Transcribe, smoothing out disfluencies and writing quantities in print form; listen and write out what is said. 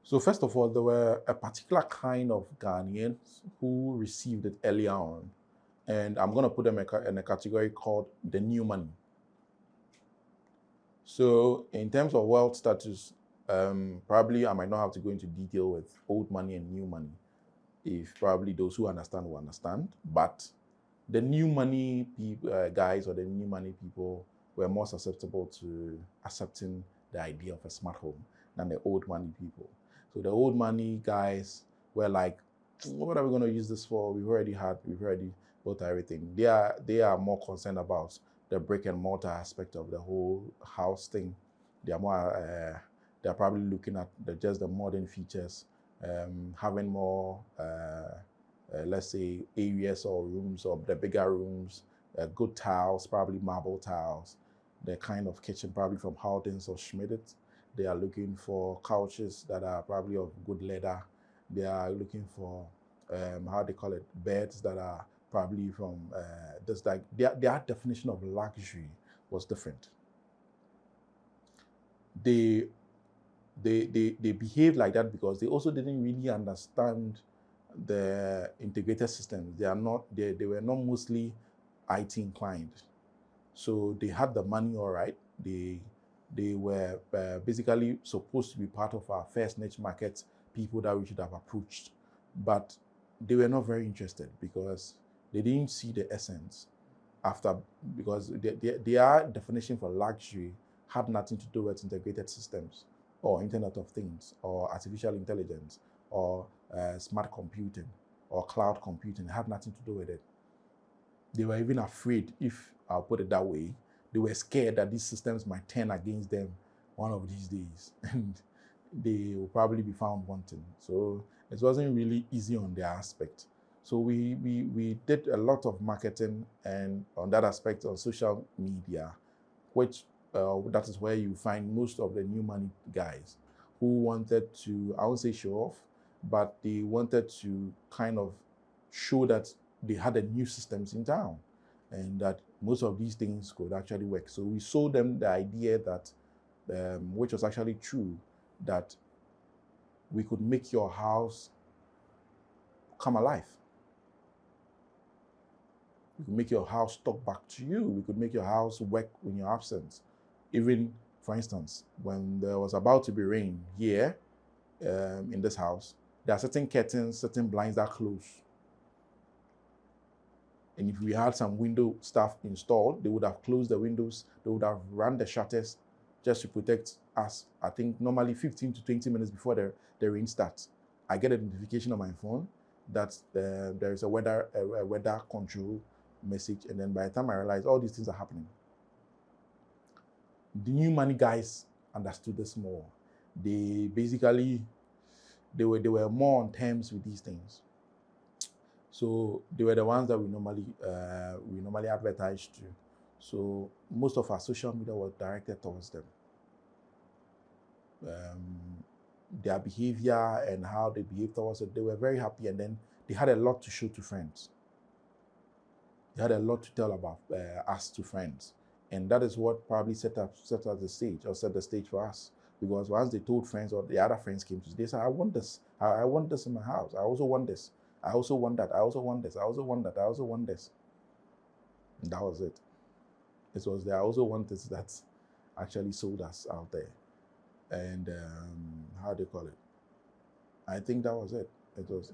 So first of all, there were a particular kind of Ghanaians who received it earlier on. And I'm going to put them in a category called the new money. So in terms of wealth status, probably I might not have to go into detail with old money and new money. If probably those who understand will understand. But the new money guys or the new money people were more susceptible to accepting the idea of a smart home than the old money people. So the old money guys were like, what are we going to use this for? We've already built everything. They are more concerned about the brick and mortar aspect of the whole house thing. They are more, they're probably looking at just the modern features, having more, let's say, areas or rooms or the bigger rooms, good tiles, probably marble tiles, the kind of kitchen probably from Howdens or Schmidt. They are looking for couches that are probably of good leather. They are looking for, how they call it, beds that are probably from, just like, their definition of luxury was different. They behaved like that because they also didn't really understand the integrated systems. They were not mostly IT inclined. So they had the money all right. They were basically supposed to be part of our first niche market, people that we should have approached. But they were not very interested because they didn't see the essence because their definition for luxury had nothing to do with integrated systems or Internet of Things or artificial intelligence or smart computing or cloud computing. It had nothing to do with it. They were even afraid, if I'll put it that way, they were scared that these systems might turn against them one of these days and they will probably be found wanting. So it wasn't really easy on their aspect. So we did a lot of marketing and on that aspect on social media, which that is where you find most of the new money guys who wanted to, I won't say show off, but they wanted to kind of show that they had a new systems in town and that most of these things could actually work. So we sold them the idea that, which was actually true, that we could make your house come alive. We could make your house talk back to you. We could make your house work in your absence. Even, for instance, when there was about to be rain here in this house, there are certain curtains, certain blinds that close. And if we had some window stuff installed, they would have closed the windows, they would have run the shutters just to protect us. I think normally 15 to 20 minutes before the rain starts, I get a notification on my phone that there is a weather control message. And then by the time I realize all these things are happening, the new money guys understood this more. They basically, they were more on terms with these things. So they were the ones that we normally advertised to. So most of our social media was directed towards them. Their behavior and how they behaved towards it, they were very happy, and then they had a lot to show to friends. They had a lot to tell about us to friends. And that is what probably set the stage for us. Because once they told friends or the other friends came to us, they said, I want this. I want this in my house. I also want this. I also want that. I also want this. I also want that. I also want this. And that was it. It was the I also want this that actually sold us out there. And how do you call it? I think that was it. It was.